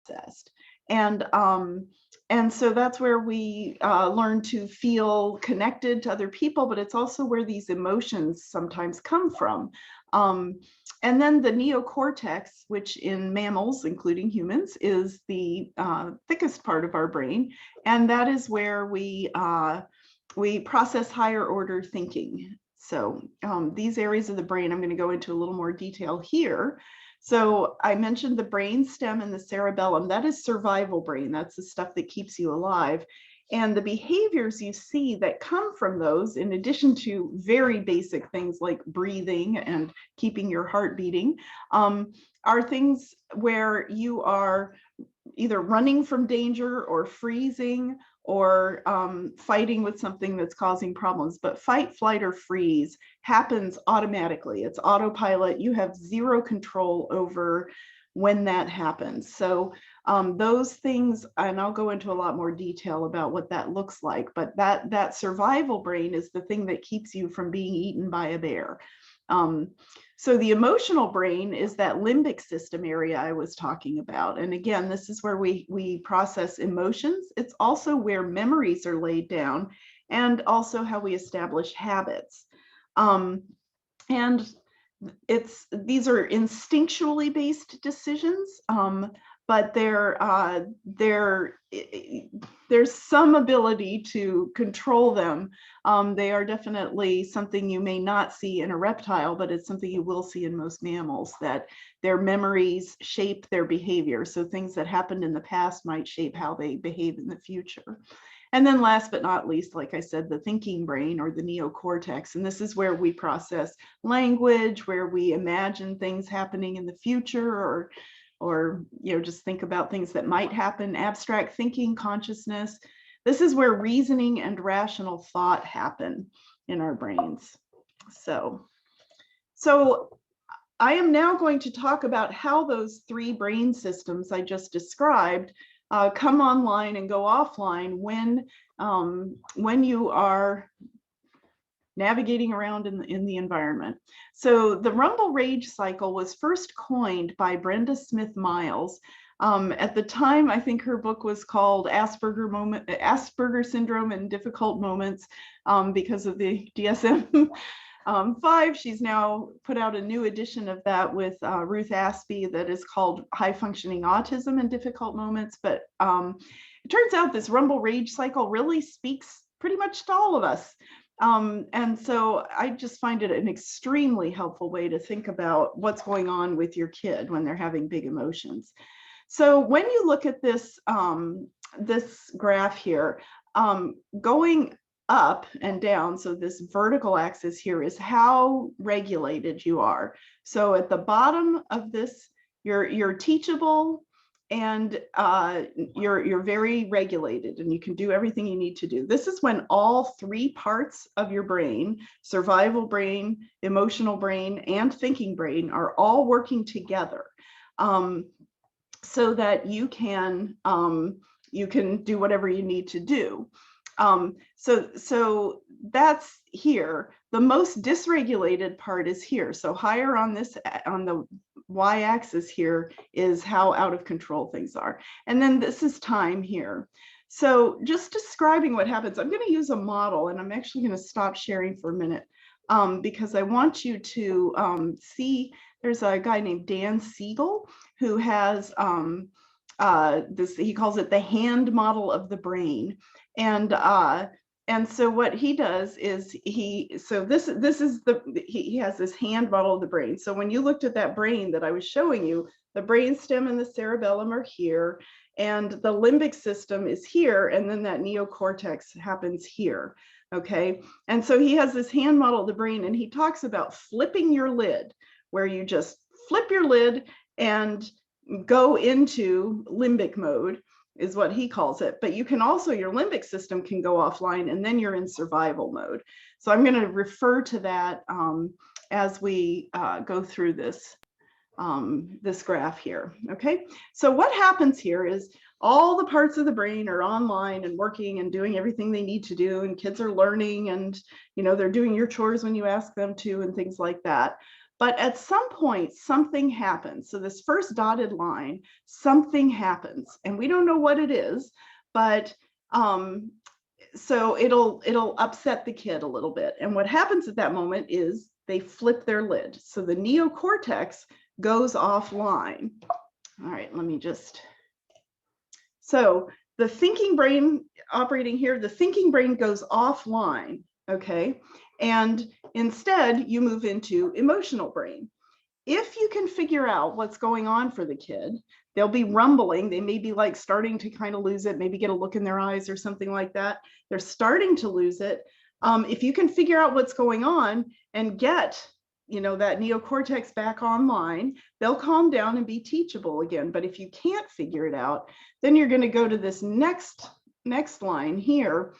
processed. And so that's where we learn to feel connected to other people, but it's also where these emotions sometimes come from. And then the neocortex, which in mammals, including humans, is the thickest part of our brain. And that is where we process higher order thinking. So these areas of the brain, I'm going to go into a little more detail here. So I mentioned the brain stem and the cerebellum. That is survival brain. That's the stuff that keeps you alive. And the behaviors you see that come from those, in addition to very basic things like breathing and keeping your heart beating, are things where you are either running from danger or freezing or fighting with something that's causing problems. But fight, flight, or freeze happens automatically. It's autopilot. You have zero control over when that happens. So those things, and I'll go into a lot more detail about what that looks like, but that survival brain is the thing that keeps you from being eaten by a bear. So the emotional brain is that limbic system area I was talking about. And again, this is where we process emotions. It's also where memories are laid down and also how we establish habits. And these are instinctually based decisions, but there's some ability to control them. They are definitely something you may not see in a reptile, but it's something you will see in most mammals, that their memories shape their behavior. So things that happened in the past might shape how they behave in the future. And then last but not least, like I said, the thinking brain, or the neocortex. And this is where we process language, where we imagine things happening in the future, or just think about things that might happen, abstract thinking, consciousness. This is where reasoning and rational thought happen in our brains. So I am now going to talk about how those three brain systems I just described come online and go offline when you are navigating around in the environment. So the rumble rage cycle was first coined by Brenda Smith Miles. At the time, I think her book was called Asperger Syndrome in Difficult Moments, because of the DSM-5. She's now put out a new edition of that with Ruth Aspey that is called High Functioning Autism in Difficult Moments. But it turns out this rumble rage cycle really speaks pretty much to all of us. And so I just find it an extremely helpful way to think about what's going on with your kid when they're having big emotions. So when you look at this, this graph here, going up and down, so this vertical axis here is how regulated you are. So at the bottom of this, you're teachable, and you're very regulated, and you can do everything you need to do. This is when all three parts of your brain, survival brain, emotional brain, and thinking brain, are all working together, so that you can do whatever you need to do. So that's here. The most dysregulated part is here. So higher on the y-axis here is how out of control things are. And then this is time here. So just describing what happens, I'm going to use a model, and I'm actually going to stop sharing for a minute, because I want you to see, there's a guy named Dan Siegel who has he calls it the hand model of the brain. And so what he does is he has this hand model of the brain. So when you looked at that brain that I was showing you, the brainstem and the cerebellum are here, and the limbic system is here, and then that neocortex happens here. Okay, and so he has this hand model of the brain, and he talks about flipping your lid, where you just flip your lid and go into limbic mode, is what he calls it. But you can also, your limbic system can go offline, and then you're in survival mode. So I'm going to refer to that as we go through this graph here. Okay, so what happens here is all the parts of the brain are online and working and doing everything they need to do, and kids are learning, and they're doing your chores when you ask them to, and things like that. But at some point, something happens. So this first dotted line, something happens, and we don't know what it is, but so it'll upset the kid a little bit. And what happens at that moment is they flip their lid. So the neocortex goes offline. All right, let me just. So the thinking brain operating here, the thinking brain goes offline, okay? And instead you move into emotional brain. If you can figure out what's going on for the kid, they'll be rumbling. They may be like starting to kind of lose it, maybe get a look in their eyes or something like that. They're starting to lose it. If you can figure out what's going on and get, that neocortex back online, they'll calm down and be teachable again. But if you can't figure it out, then you're going to go to this next line here,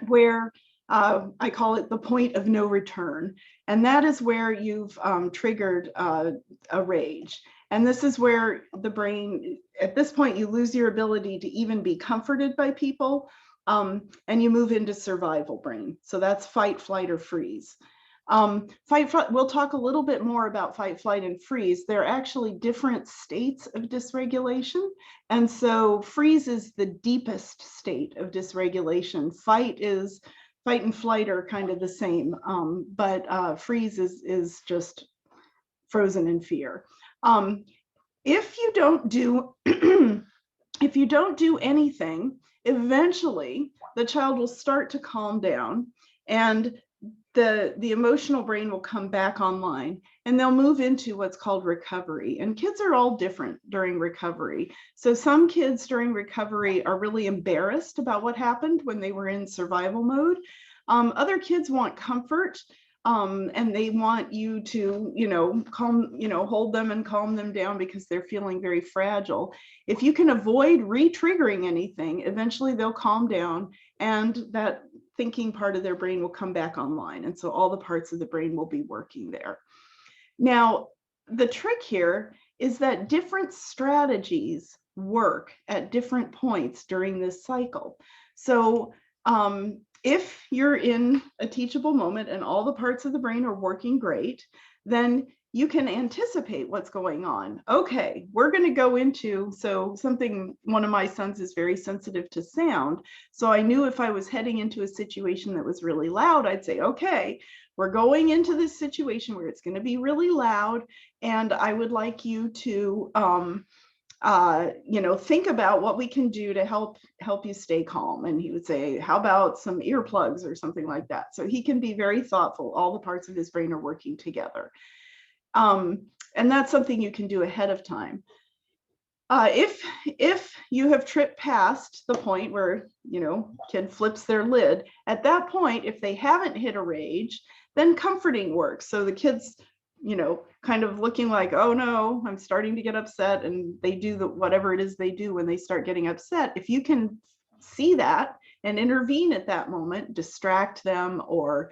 where I call it the point of no return. And that is where you've triggered a rage. And this is where the brain, at this point, you lose your ability to even be comforted by people, and you move into survival brain. So that's fight, flight, or freeze. Fight, flight, we'll talk a little bit more about fight, flight, and freeze. They're actually different states of dysregulation. And so freeze is the deepest state of dysregulation. Fight and flight are kind of the same, but freeze is just frozen in fear. If you don't do if you don't do anything, eventually the child will start to calm down, and the emotional brain will come back online, and they'll move into what's called recovery. And kids are all different during recovery. So some kids during recovery are really embarrassed about what happened when they were in survival mode. Other kids want comfort, and they want you to, hold them and calm them down because they're feeling very fragile. If you can avoid re-triggering anything, eventually they'll calm down, and that thinking part of their brain will come back online. And so all the parts of the brain will be working there. Now, the trick here is that different strategies work at different points during this cycle. So if you're in a teachable moment and all the parts of the brain are working great, then you can anticipate what's going on. Okay, we're going to go into, one of my sons is very sensitive to sound. So I knew if I was heading into a situation that was really loud, I'd say, okay, we're going into this situation where it's going to be really loud, and I would like you to think about what we can do to help you stay calm. And he would say, how about some earplugs or something like that? So he can be very thoughtful. All the parts of his brain are working together. And that's something you can do ahead of time. If you have tripped past the point where, kid flips their lid, at that point, if they haven't hit a rage, then comforting works. So the kid's, kind of looking like, oh no, I'm starting to get upset, and they do whatever it is they do when they start getting upset. If you can see that and intervene at that moment, distract them, or,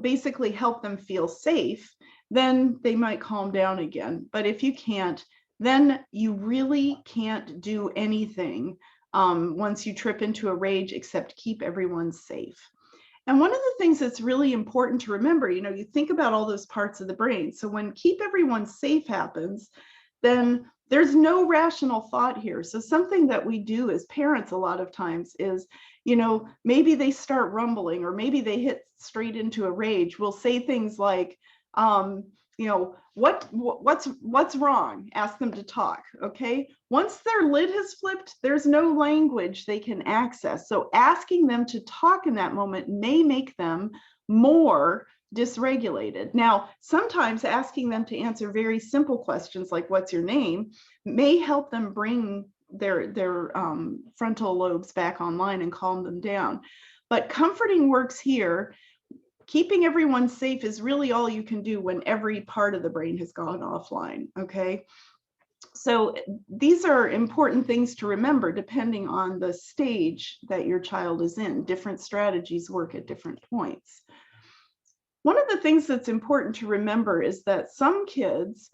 basically help them feel safe, then they might calm down again. But if you can't, then you really can't do anything once you trip into a rage except keep everyone safe. And one of the things that's really important to remember, you think about all those parts of the brain. So when keep everyone safe happens, then there's no rational thought here. So something that we do as parents a lot of times is, maybe they start rumbling, or maybe they hit straight into a rage. We'll say things like, what's wrong? Ask them to talk. Okay. Once their lid has flipped, there's no language they can access. So asking them to talk in that moment may make them more dysregulated. Now, sometimes asking them to answer very simple questions like, what's your name, may help them bring their frontal lobes back online and calm them down. But comforting works here. Keeping everyone safe is really all you can do when every part of the brain has gone offline, okay? So these are important things to remember depending on the stage that your child is in. Different strategies work at different points. One of the things that's important to remember is that some kids,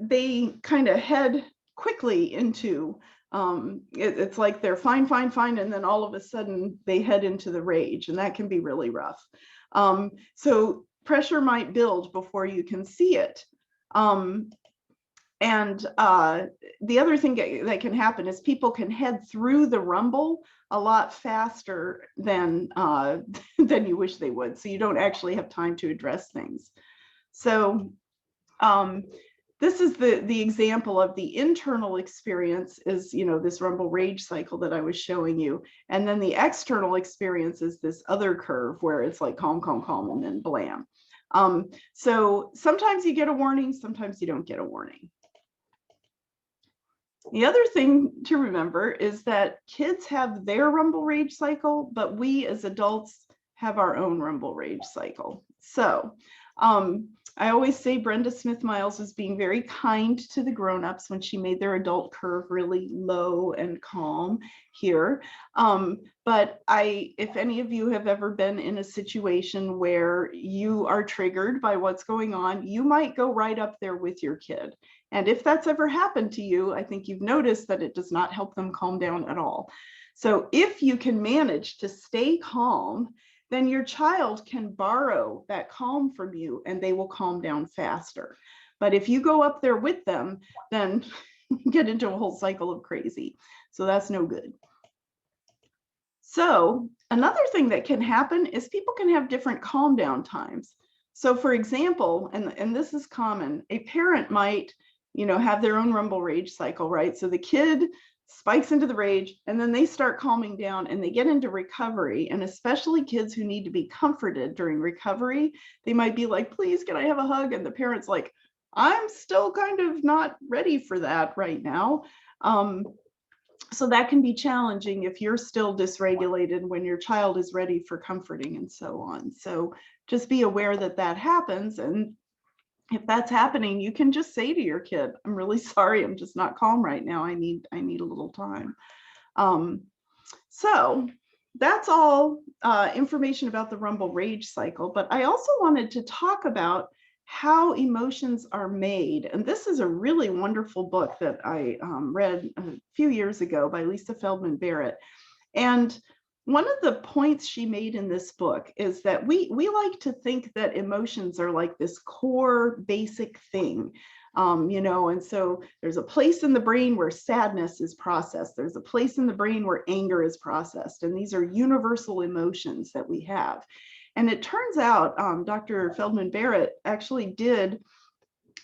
they kind of head quickly into, it's like they're fine, and then all of a sudden they head into the rage, and that can be really rough. So pressure might build before you can see it. And the other thing that can happen is people can head through the rumble a lot faster than than you wish they would. So you don't actually have time to address things. So this is the example of the internal experience is, you know, this rumble rage cycle that I was showing you. And then the external experience is this other curve where it's like calm, calm, calm, and then blam. So sometimes you get a warning, sometimes you don't get a warning. The other thing to remember is that kids have their rumble rage cycle, but we as adults have our own rumble rage cycle. So I always say Brenda Smith-Miles was being very kind to the grown-ups when she made their adult curve really low and calm here. But if any of you have ever been in a situation where you are triggered by what's going on, you might go right up there with your kid. And if that's ever happened to you, I think you've noticed that it does not help them calm down at all. So if you can manage to stay calm, then your child can borrow that calm from you and they will calm down faster. But if you go up there with them, then you get into a whole cycle of crazy. So that's no good. So another thing that can happen is people can have different calm down times. So for example, and this is common, a parent might, you know, have their own rumble rage cycle, right? So the kid spikes into the rage and then they start calming down and they get into recovery. And especially kids who need to be comforted during recovery, they might be like, please, can I have a hug? And the parent's like, I'm still kind of not ready for that right now. So that can be challenging if you're still dysregulated when your child is ready for comforting and so on. So just be aware that that happens. And if that's happening, you can just say to your kid, I'm really sorry, I'm just not calm right now. I need a little time. So that's all information about the rumble rage cycle. But I also wanted to talk about how emotions are made. And this is a really wonderful book that I read a few years ago by Lisa Feldman Barrett. And one of the points she made in this book is that we like to think that emotions are like this core basic thing, you know, and so there's a place in the brain where sadness is processed. There's a place in the brain where anger is processed. And these are universal emotions that we have. And it turns out Dr. Feldman Barrett actually did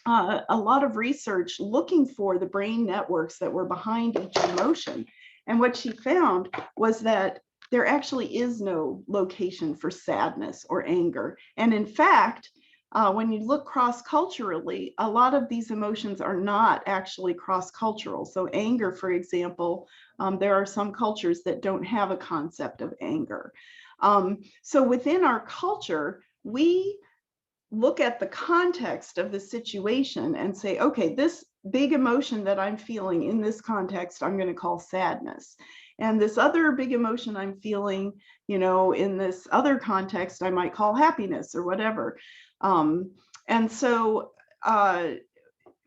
a lot of research looking for the brain networks that were behind each emotion. And what she found was that there actually is no location for sadness or anger. And in fact, when you look cross-culturally, a lot of these emotions are not actually cross-cultural. So anger, for example, there are some cultures that don't have a concept of anger. So within our culture, we look at the context of the situation and say, okay, this big emotion that I'm feeling in this context, I'm going to call sadness. And this other big emotion I'm feeling, you know, in this other context, I might call happiness or whatever. And so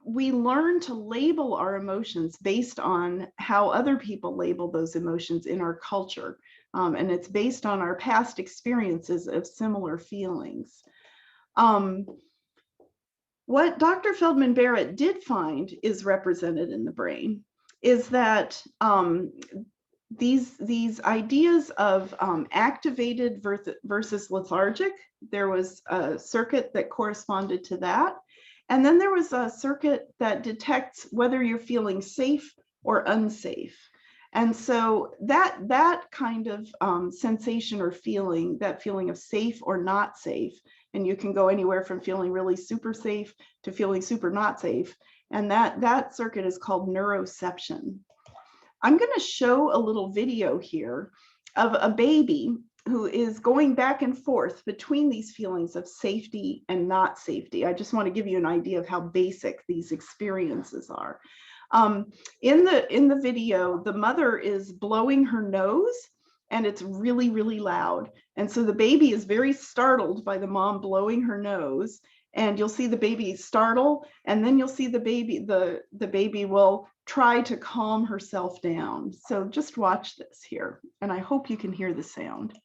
we learn to label our emotions based on how other people label those emotions in our culture. And it's based on our past experiences of similar feelings. What Dr. Feldman Barrett did find is represented in the brain is that these ideas of activated versus lethargic, there was a circuit that corresponded to that. And then there was a circuit that detects whether you're feeling safe or unsafe. And so that kind of sensation or feeling, that feeling of safe or not safe, and you can go anywhere from feeling really super safe to feeling super not safe. And that circuit is called neuroception. I'm going to show a little video here of a baby who is going back and forth between these feelings of safety and not safety. I just want to give you an idea of how basic these experiences are. In the video, the mother is blowing her nose and it's really, really loud. And so the baby is very startled by the mom blowing her nose, and you'll see the baby startle, and then you'll see the baby will try to calm herself down. So just watch this here, and I hope you can hear the sound.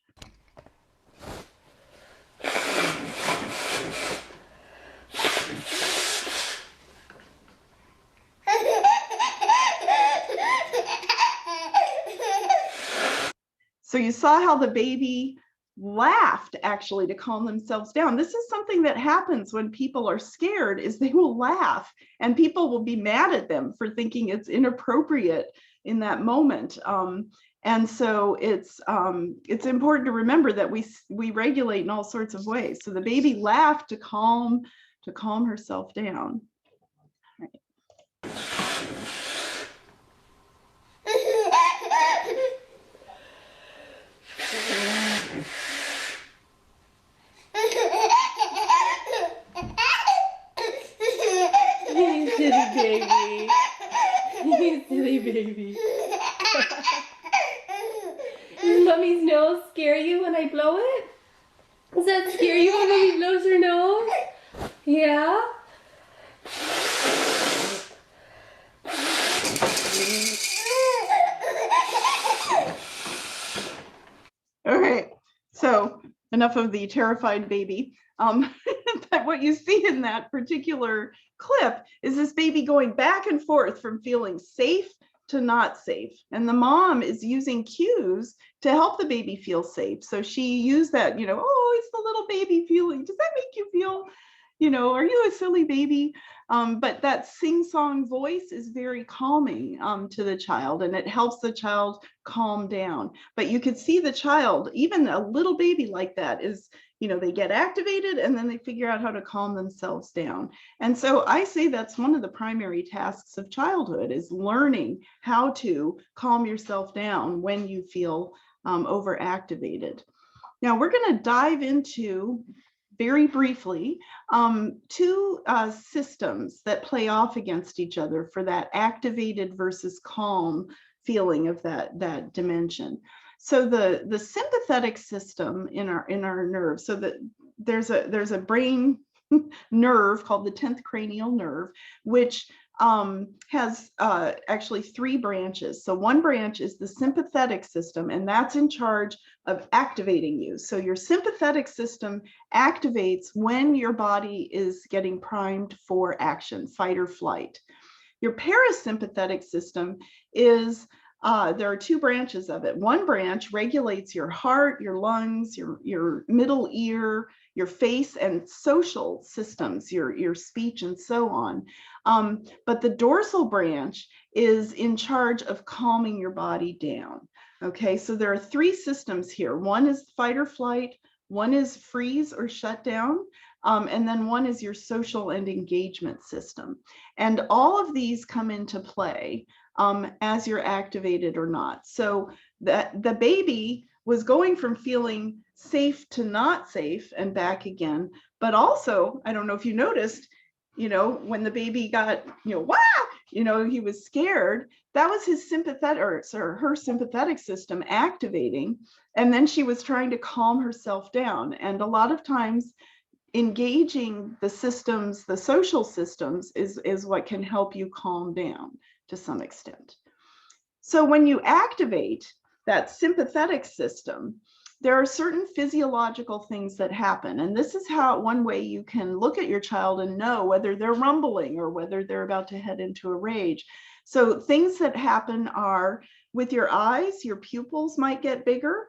So you saw how the baby laughed actually to calm themselves down. This is something that happens when people are scared, is they will laugh and people will be mad at them for thinking it's inappropriate in that moment. And so it's important to remember that we regulate in all sorts of ways. So the baby laughed to calm herself down. You silly baby. You silly baby. Does Mommy's nose scare you when I blow it? Does that scare you when Mommy blows her nose? Yeah? Okay, so enough of the terrified baby. But what you see in that particular clip is this baby going back and forth from feeling safe to not safe. And the mom is using cues to help the baby feel safe. So she used that, oh, it's the little baby feeling. Does that make you feel, are you a silly baby? But that sing-song voice is very calming to the child, and it helps the child calm down. But you could see the child, even a little baby like that, is, they get activated and then they figure out how to calm themselves down. And so I say that's one of the primary tasks of childhood, is learning how to calm yourself down when you feel overactivated. Now we're going to dive into, very briefly, two systems that play off against each other for that activated versus calm feeling of that dimension. So the sympathetic system in our nerves, so that there's a brain nerve called the 10th cranial nerve, which has actually 3 branches. So one branch is the sympathetic system, and that's in charge of activating you. So your sympathetic system activates when your body is getting primed for action, fight or flight. Your parasympathetic system is, there are 2 branches of it. One branch regulates your heart, your lungs, your middle ear, your face, and social systems, your speech, and so on. But the dorsal branch is in charge of calming your body down. Okay, so there are 3 systems here. One is fight or flight, one is freeze or shut down, and then one is your social and engagement system. And all of these come into play as you're activated or not. So the baby was going from feeling safe to not safe and back again. But also, I don't know if you noticed, when the baby got, wah, he was scared. That was his sympathetic, or her sympathetic system activating. And then she was trying to calm herself down. And a lot of times, engaging the systems, the social systems, is what can help you calm down to some extent. So when you activate that sympathetic system, there are certain physiological things that happen. And this is one way you can look at your child and know whether they're rumbling or whether they're about to head into a rage. So things that happen are, with your eyes, your pupils might get bigger,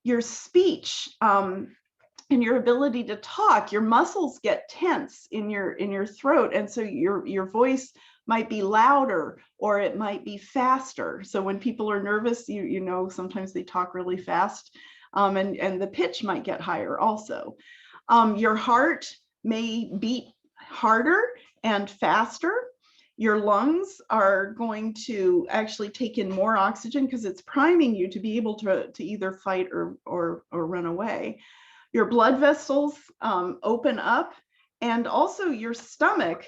your speech, and your ability to talk, your muscles get tense in your throat, and so your voice might be louder or it might be faster. So when people are nervous, sometimes they talk really fast, and the pitch might get higher also. Your heart may beat harder and faster. Your lungs are going to actually take in more oxygen because it's priming you to be able to either fight or run away. Your blood vessels open up, and also your stomach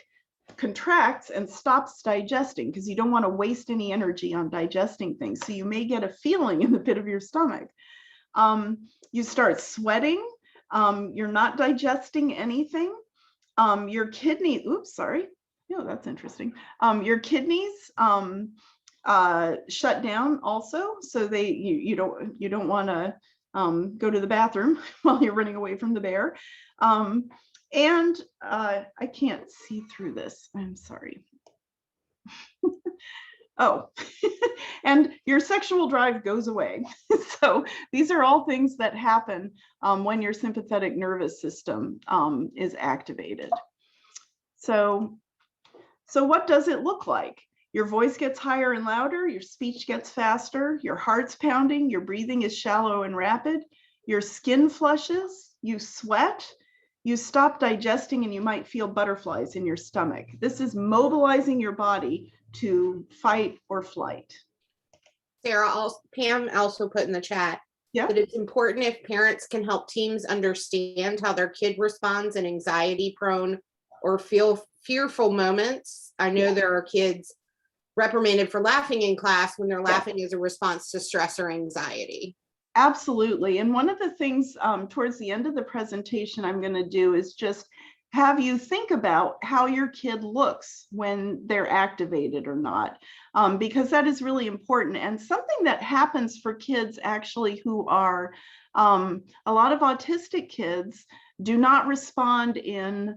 contracts and stops digesting because you don't want to waste any energy on digesting things. So you may get a feeling in the pit of your stomach. You start sweating. You're not digesting anything. Your kidney, oops, sorry. No, that's interesting. Your kidneys shut down also. So you don't want to go to the bathroom while you're running away from the bear. And I can't see through this. I'm sorry. Oh, and your sexual drive goes away. So these are all things that happen when your sympathetic nervous system is activated. So what does it look like? Your voice gets higher and louder, your speech gets faster, your heart's pounding, your breathing is shallow and rapid, your skin flushes, you sweat, you stop digesting, and you might feel butterflies in your stomach. This is mobilizing your body to fight or flight. Sarah, Pam also put in the chat that it's important if parents can help teams understand how their kid responds in anxiety-prone or fearful moments. I know there are kids reprimanded for laughing in class when they're laughing as a response to stress or anxiety. Absolutely. And one of the things towards the end of the presentation I'm going to do is just have you think about how your kid looks when they're activated or not, because that is really important. And something that happens for kids actually who are, a lot of autistic kids do not respond in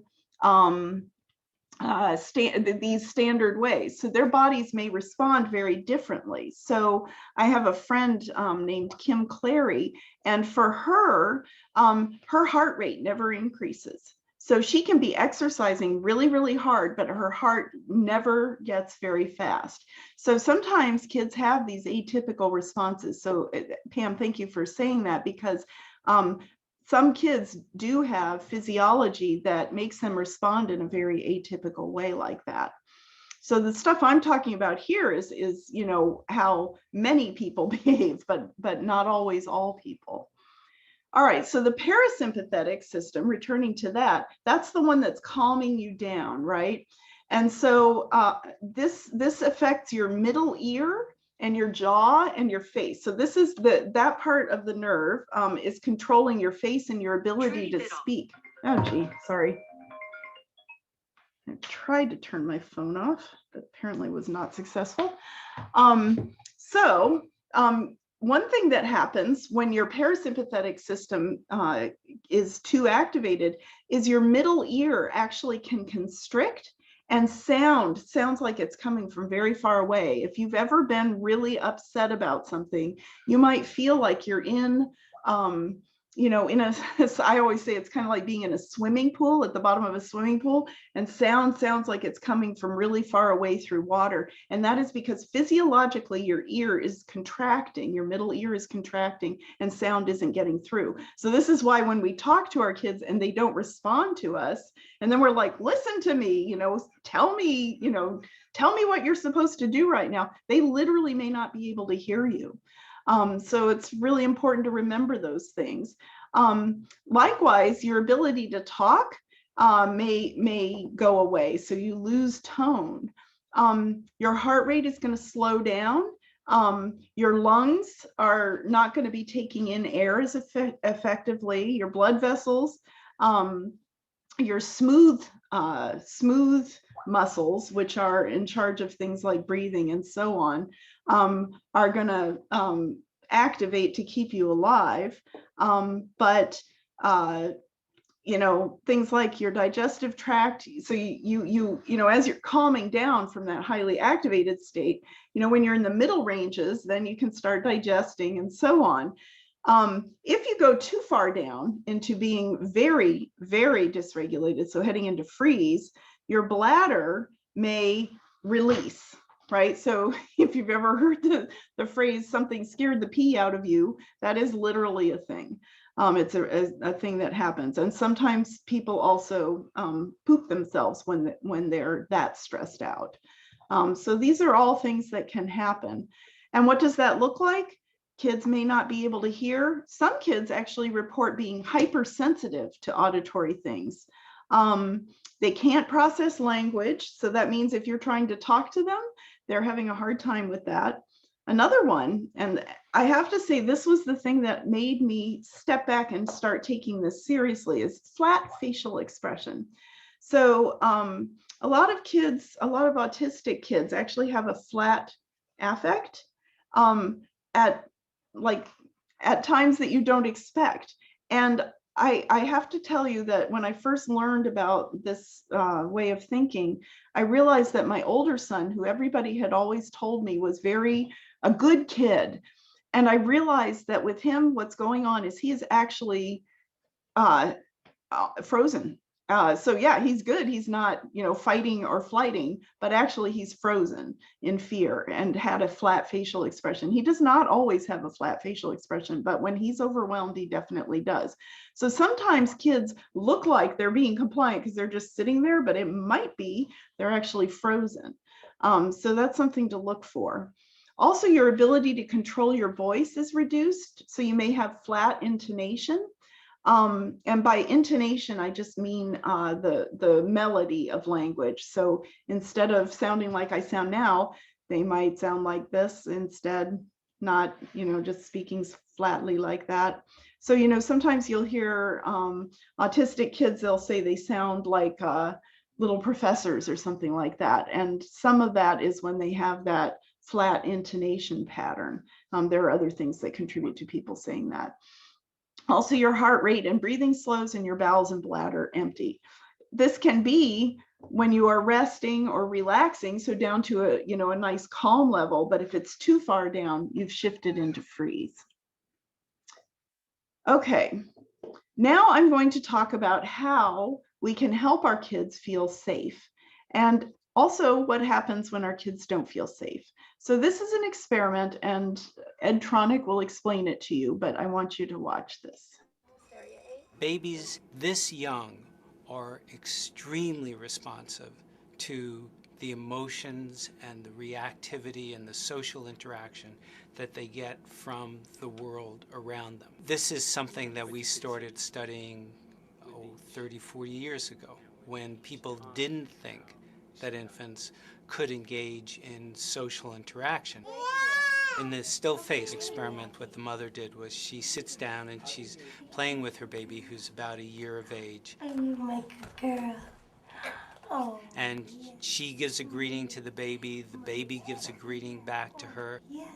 these standard ways. So their bodies may respond very differently. So I have a friend named Kim Clary, and for her, her heart rate never increases. So she can be exercising really, really hard, but her heart never gets very fast. So sometimes kids have these atypical responses. So Pam, thank you for saying that, because some kids do have physiology that makes them respond in a very atypical way like that. So the stuff I'm talking about here is you know, how many people behave, but not always all people. All right, so the parasympathetic system, returning to that, that's the one that's calming you down, right? And so this affects your middle ear and your jaw and your face. So this is that part of the nerve is controlling your face and your ability to speak. Oh, gee, sorry. I tried to turn my phone off, but apparently was not successful. One thing that happens when your parasympathetic system is too activated is your middle ear actually can constrict, and sounds like it's coming from very far away. If you've ever been really upset about something, you might feel like you're in, you know, I always say it's kind of like being in a swimming pool, at the bottom of a swimming pool, and sounds like it's coming from really far away through water. And that is because physiologically your ear is contracting, your middle ear is contracting, and sound isn't getting through. So this is why when we talk to our kids and they don't respond to us, and then we're like, listen to me, you know, tell me what you're supposed to do right now, they literally may not be able to hear you. So it's really important to remember those things. Likewise, your ability to talk may go away, so you lose tone. Your heart rate is going to slow down. Your lungs are not going to be taking in air as effectively. Your blood vessels, your smooth muscles, which are in charge of things like breathing and so on, are going to activate to keep you alive. But you know, things like your digestive tract, so you know, as you're calming down from that highly activated state, you know, when you're in the middle ranges, then you can start digesting and so on. If you go too far down into being very, very dysregulated, so heading into freeze, your bladder may release, right? So if you've ever heard the phrase, something scared the pee out of you, that is literally a thing. It's a thing that happens. And sometimes people also poop themselves when they're that stressed out. So these are all things that can happen. And what does that look like? Kids may not be able to hear. Some kids actually report being hypersensitive to auditory things. They can't process language. So that means if you're trying to talk to them, they're having a hard time with that. Another one, and I have to say this was the thing that made me step back and start taking this seriously, is flat facial expression. So a lot of autistic kids actually have a flat affect at like at times that you don't expect. And I have to tell you that when I first learned about this way of thinking, I realized that my older son, who everybody had always told me was a good kid, and I realized that with him, what's going on is he is actually frozen. So yeah, he's good. He's not, fighting or flighting, but actually he's frozen in fear and had a flat facial expression. He does not always have a flat facial expression, but when he's overwhelmed, he definitely does. So sometimes kids look like they're being compliant because they're just sitting there, but it might be they're actually frozen. So that's something to look for. Also, your ability to control your voice is reduced. So you may have flat intonation. And by intonation, I just mean the melody of language. So instead of sounding like I sound now, they might sound like this instead, not, just speaking flatly like that. So, sometimes you'll hear autistic kids, they'll say they sound like little professors or something like that. And some of that is when they have that flat intonation pattern. There are other things that contribute to people saying that. Also, your heart rate and breathing slows and your bowels and bladder empty. This can be when you are resting or relaxing, so down to a nice calm level, but if it's too far down, you've shifted into freeze. Okay, now I'm going to talk about how we can help our kids feel safe, and also what happens when our kids don't feel safe. So this is an experiment, and Ed Tronick will explain it to you, but I want you to watch this. Babies this young are extremely responsive to the emotions and the reactivity and the social interaction that they get from the world around them. This is something that we started studying 30, 40 years ago, when people didn't think that infants could engage in social interaction. In the still face experiment, what the mother did was she sits down and she's playing with her baby, who's about a year of age. I'm my good girl. Oh. And she gives a greeting to the baby gives a greeting back to her. Yeah.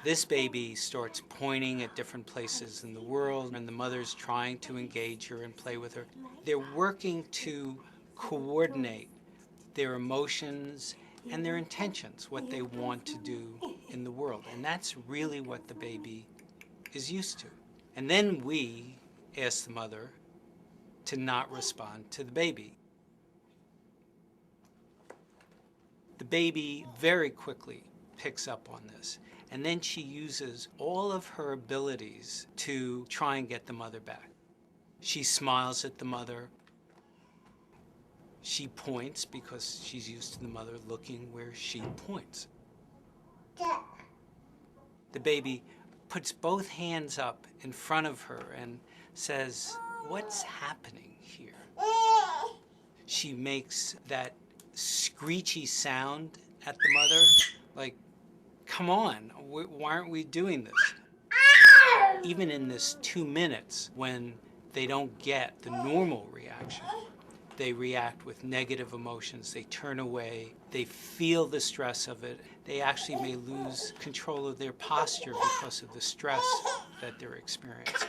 This baby starts pointing at different places in the world, and the mother's trying to engage her and play with her. They're working to coordinate their emotions and their intentions, what they want to do in the world. And that's really what the baby is used to. And then we ask the mother to not respond to the baby. The baby very quickly picks up on this, and then she uses all of her abilities to try and get the mother back. She smiles at the mother. She points because she's used to the mother looking where she points. The baby puts both hands up in front of her and says, "What's happening here?" She makes that screechy sound at the mother, like, "Come on, why aren't we doing this?" Even in this 2 minutes, when they don't get the normal reaction, they react with negative emotions, they turn away, they feel the stress of it. They actually may lose control of their posture because of the stress that they're experiencing.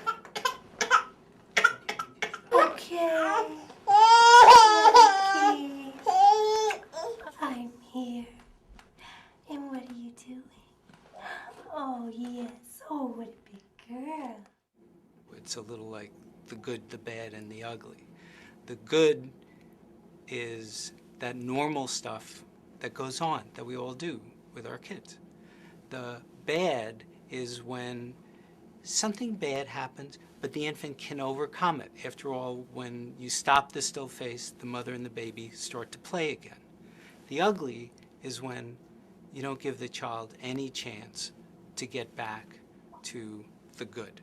Okay. I'm here. And what are you doing? Oh, yes. Oh, what a big girl. It's a little like the good, the bad, and the ugly. The good is that normal stuff that goes on, that we all do with our kids. The bad is when something bad happens, but the infant can overcome it. After all, when you stop the still face, the mother and the baby start to play again. The ugly is when you don't give the child any chance to get back to the good.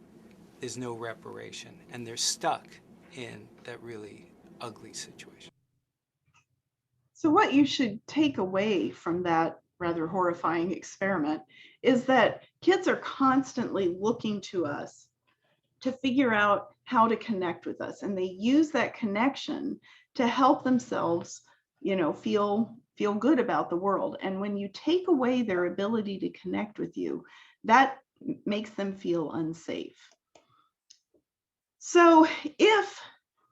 There's no reparation, and they're stuck in that really ugly situation. So what you should take away from that rather horrifying experiment is that kids are constantly looking to us to figure out how to connect with us, and they use that connection to help themselves, feel good about the world. And when you take away their ability to connect with you, that makes them feel unsafe. So if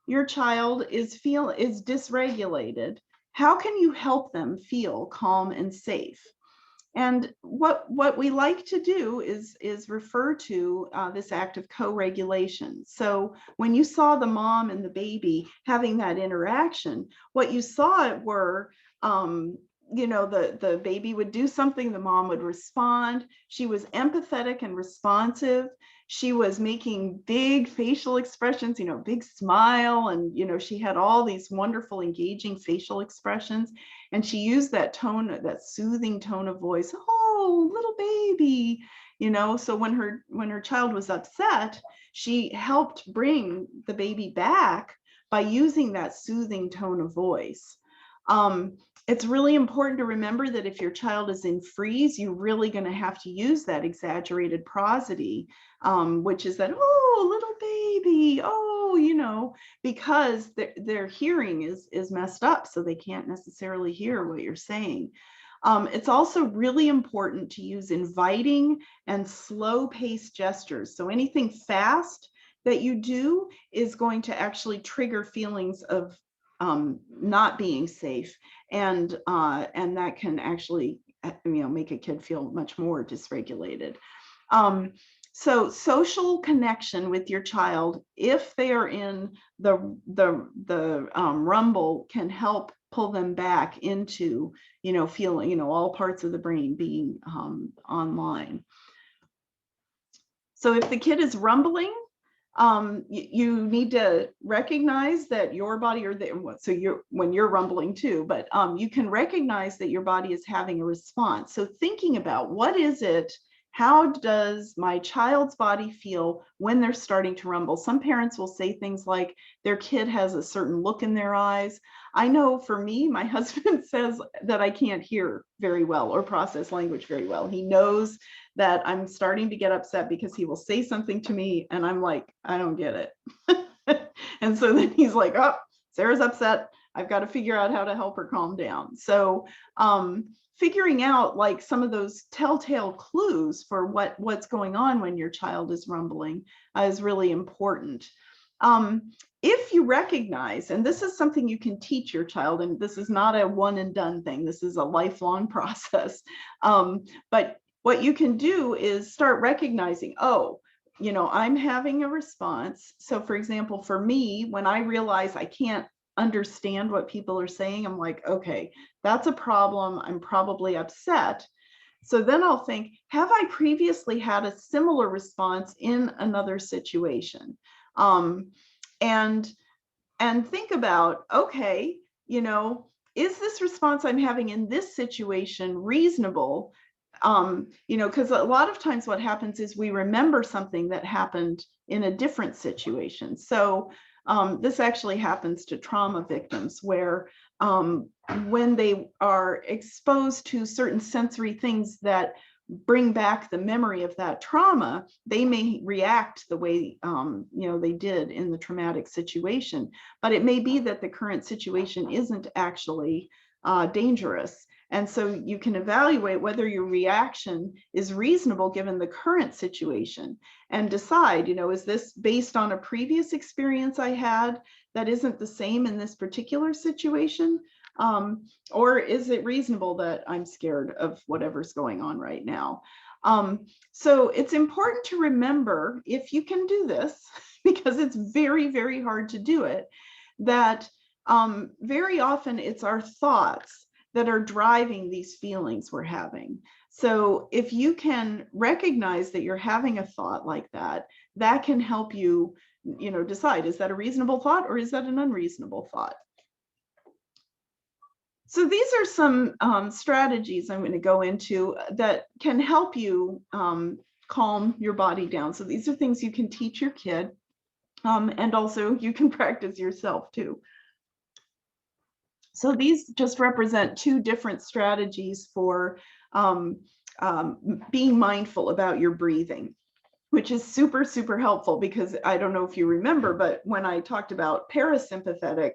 your child is dysregulated, how can you help them feel calm and safe? And what we like to do is refer to this act of co-regulation. So when you saw the mom and the baby having that interaction, what you saw were, the baby would do something, the mom would respond. She was empathetic and responsive. She was making big facial expressions, big smile, and she had all these wonderful, engaging facial expressions. And she used that tone, that soothing tone of voice, oh, little baby, so when her child was upset, she helped bring the baby back by using that soothing tone of voice. It's really important to remember that if your child is in freeze, you're really going to have to use that exaggerated prosody, which is that, oh, little baby, oh, because their hearing is messed up, so they can't necessarily hear what you're saying. It's also really important to use inviting and slow-paced gestures. So anything fast that you do is going to actually trigger feelings of not being safe, and that can actually make a kid feel much more dysregulated. So social connection with your child, if they are in the rumble, can help pull them back into feeling all parts of the brain being online. So if the kid is rumbling, you need to recognize that your body, when you're rumbling too, but you can recognize that your body is having a response. So thinking about what is it, how does my child's body feel when they're starting to rumble? Some parents will say things like their kid has a certain look in their eyes. I know for me, my husband says that I can't hear very well or process language very well. He knows that I'm starting to get upset because he will say something to me and I'm like, I don't get it. And so then he's like, oh, Sarah's upset. I've got to figure out how to help her calm down. So figuring out like some of those telltale clues for what's going on when your child is rumbling is really important. If you recognize, and this is something you can teach your child, and this is not a one and done thing, this is a lifelong process, but what you can do is start recognizing, oh, I'm having a response. So for example, for me, when I realize I can't understand what people are saying, I'm like, okay, that's a problem. I'm probably upset. So then I'll think, have I previously had a similar response in another situation? And think about, okay, is this response I'm having in this situation reasonable? Because a lot of times what happens is we remember something that happened in a different situation. So this actually happens to trauma victims where when they are exposed to certain sensory things that bring back the memory of that trauma, they may react the way they did in the traumatic situation. But it may be that the current situation isn't actually dangerous. And so you can evaluate whether your reaction is reasonable given the current situation and decide, is this based on a previous experience I had that isn't the same in this particular situation? Or is it reasonable that I'm scared of whatever's going on right now? So it's important to remember, if you can do this, because it's very, very hard to do it, that very often it's our thoughts that are driving these feelings we're having. So if you can recognize that you're having a thought like that, that can help you, decide, is that a reasonable thought or is that an unreasonable thought? So these are some strategies I'm going to go into that can help you calm your body down. So these are things you can teach your kid, and also you can practice yourself too. So these just represent two different strategies for being mindful about your breathing, which is super, super helpful, because I don't know if you remember, but when I talked about parasympathetic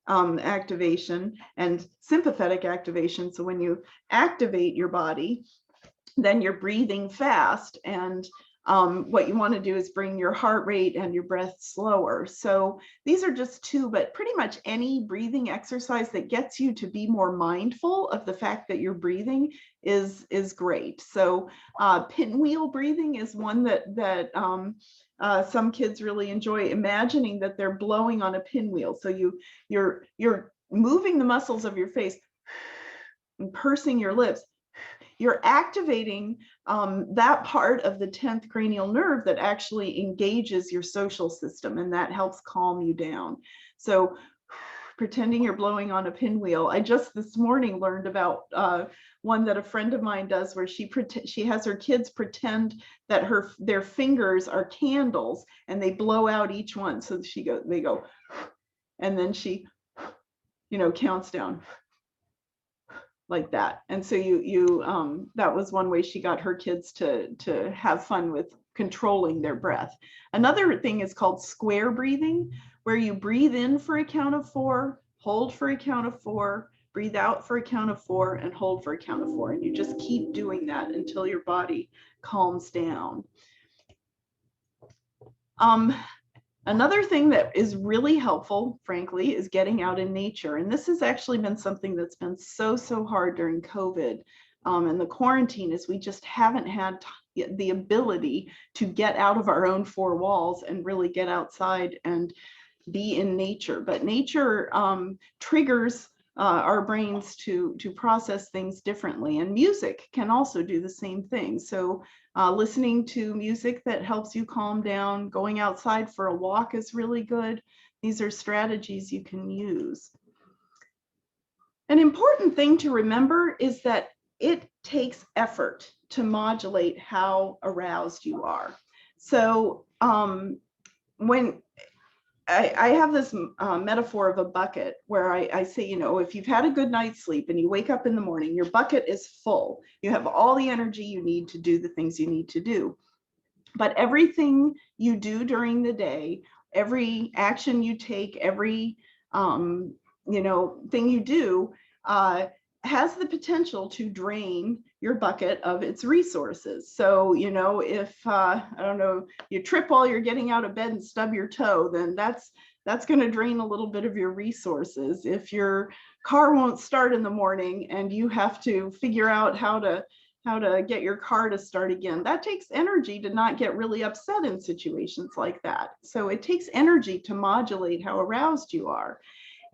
activation and sympathetic activation, so when you activate your body, then you're breathing fast. And what you want to do is bring your heart rate and your breath slower. So these are just two, but pretty much any breathing exercise that gets you to be more mindful of the fact that you're breathing is great. So pinwheel breathing is one that some kids really enjoy, imagining that they're blowing on a pinwheel. So you're moving the muscles of your face and pursing your lips. You're activating that part of the 10th cranial nerve that actually engages your social system, and that helps calm you down. So pretending you're blowing on a pinwheel. I just this morning learned about one that a friend of mine does, where she has her kids pretend that their fingers are candles, and they blow out each one. So they go, and then she, counts down like that. And so that was one way she got her kids to have fun with controlling their breath. Another thing is called square breathing, where you breathe in for a count of 4, hold for a count of 4, breathe out for a count of 4, and hold for a count of 4. And you just keep doing that until your body calms down. Another thing that is really helpful, frankly, is getting out in nature. And this has actually been something that's been so hard during COVID and the quarantine, is we just haven't had the ability to get out of our own 4 walls and really get outside and be in nature. But nature triggers our brains to process things differently. And music can also do the same thing. So listening to music that helps you calm down, going outside for a walk is really good. These are strategies you can use. An important thing to remember is that it takes effort to modulate how aroused you are. So when I have this metaphor of a bucket, where I say, if you've had a good night's sleep and you wake up in the morning, your bucket is full. You have all the energy you need to do the things you need to do. But everything you do during the day, every action you take, every thing you do has the potential to drain your bucket of its resources. So, if, I don't know, you trip while you're getting out of bed and stub your toe, then that's going to drain a little bit of your resources. If your car won't start in the morning and you have to figure out how to get your car to start again, that takes energy to not get really upset in situations like that. So it takes energy to modulate how aroused you are.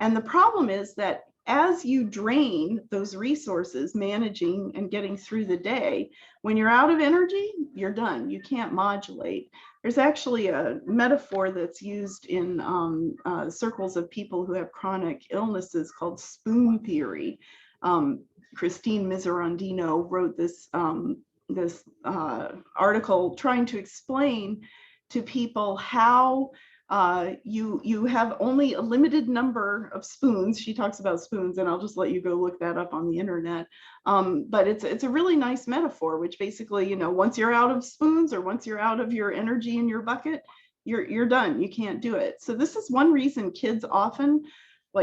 And the problem is that as you drain those resources, managing and getting through the day, when you're out of energy, you're done. You can't modulate. There's actually a metaphor that's used in circles of people who have chronic illnesses called spoon theory. Christine Miserandino wrote this article trying to explain to people how you have only a limited number of spoons. She talks about spoons, and I'll just let you go look that up on the internet. But it's a really nice metaphor, which basically, once you're out of spoons, or once you're out of your energy in your bucket, you're done. You can't do it. So this is one reason kids often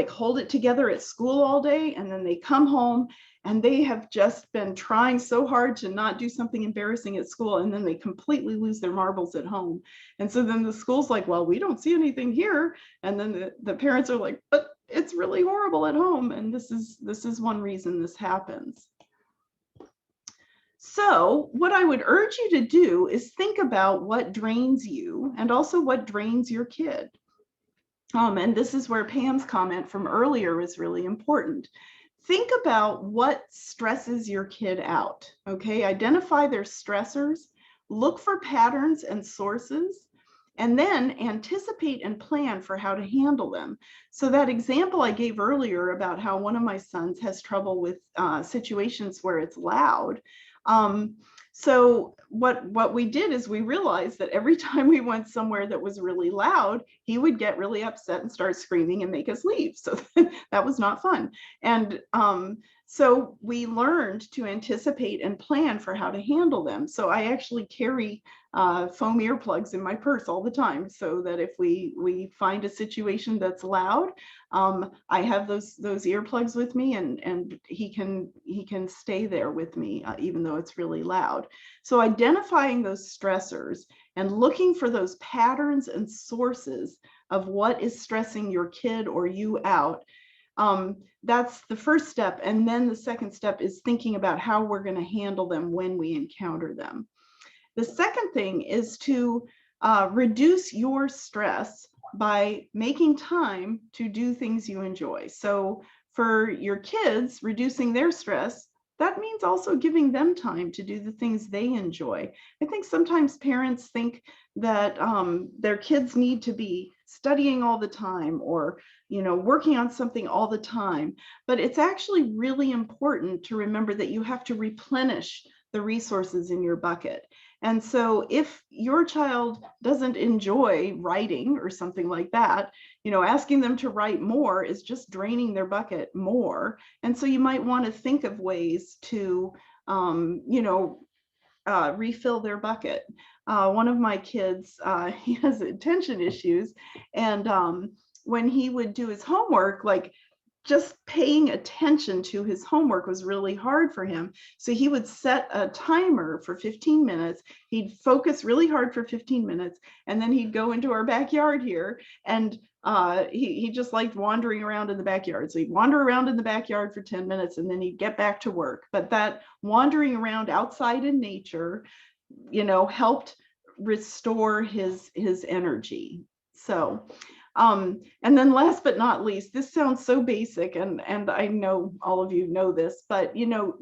hold it together at school all day, and then they come home and they have just been trying so hard to not do something embarrassing at school, and then they completely lose their marbles at home. And so then the school's like, well, we don't see anything here. And then the parents are like, but it's really horrible at home. And this is one reason this happens. So what I would urge you to do is think about what drains you and also what drains your kid. And this is where Pam's comment from earlier is really important. Think about what stresses your kid out, okay? Identify their stressors, look for patterns and sources, and then anticipate and plan for how to handle them. So that example I gave earlier about how one of my sons has trouble with situations where it's loud. So what we did is we realized that every time we went somewhere that was really loud, he would get really upset and start screaming and make us leave. So that was not fun. And So we learned to anticipate and plan for how to handle them. So I actually carry foam earplugs in my purse all the time, so that if we find a situation that's loud, I have those earplugs with me, and he can stay there with me even though it's really loud. So identifying those stressors and looking for those patterns and sources of what is stressing your kid or you out. That's the first step. And then the second step is thinking about how we're going to handle them when we encounter them. The second thing is to reduce your stress by making time to do things you enjoy. So for your kids, reducing their stress, that means also giving them time to do the things they enjoy. I think sometimes parents think that their kids need to be studying all the time, or working on something all the time. But it's actually really important to remember that you have to replenish the resources in your bucket. And so if your child doesn't enjoy writing or something like that, asking them to write more is just draining their bucket more. And so you might want to think of ways to, refill their bucket. One of my kids, he has attention issues, and when he would do his homework, like, just paying attention to his homework was really hard for him. So he would set a timer for 15 minutes. He'd focus really hard for 15 minutes, and then he'd go into our backyard here, and he just liked wandering around in the backyard. So he'd wander around in the backyard for 10 minutes, and then he'd get back to work. But that wandering around outside in nature, helped restore his energy. So and then last but not least, this sounds so basic, and I know all of you know this, but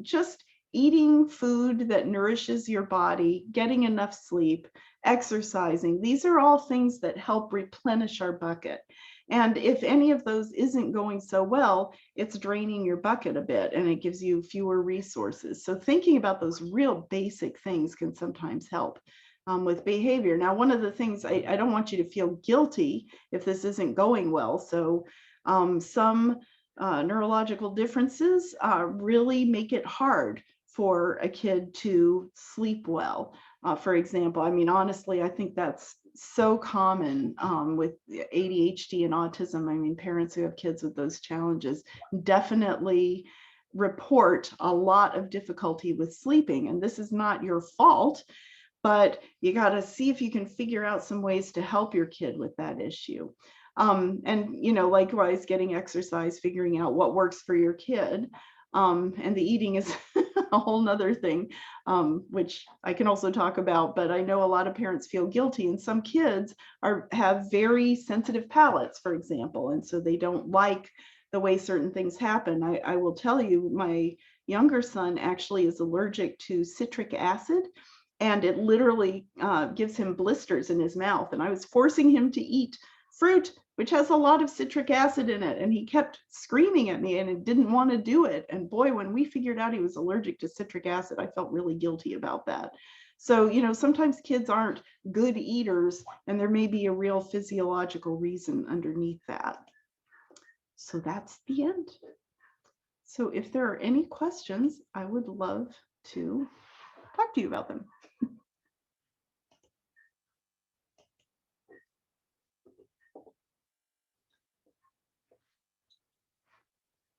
just eating food that nourishes your body, getting enough sleep, exercising, these are all things that help replenish our bucket. And if any of those isn't going so well, it's draining your bucket a bit, and it gives you fewer resources. So thinking about those real basic things can sometimes help with behavior. Now, one of the things, I don't want you to feel guilty if this isn't going well. So some neurological differences really make it hard for a kid to sleep well. For example, honestly, I think that's so common with ADHD and autism. Parents who have kids with those challenges definitely report a lot of difficulty with sleeping. And this is not your fault, but you got to see if you can figure out some ways to help your kid with that issue. And, likewise, getting exercise, figuring out what works for your kid. And the eating is a whole nother thing, which I can also talk about, but I know a lot of parents feel guilty, and some kids have very sensitive palates, for example, and so they don't like the way certain things happen. I will tell you, my younger son actually is allergic to citric acid, and it literally gives him blisters in his mouth. And I was forcing him to eat fruit, which has a lot of citric acid in it. And he kept screaming at me, and it didn't want to do it. And boy, when we figured out he was allergic to citric acid, I felt really guilty about that. So, sometimes kids aren't good eaters, and there may be a real physiological reason underneath that. So that's the end. So if there are any questions, I would love to talk to you about them.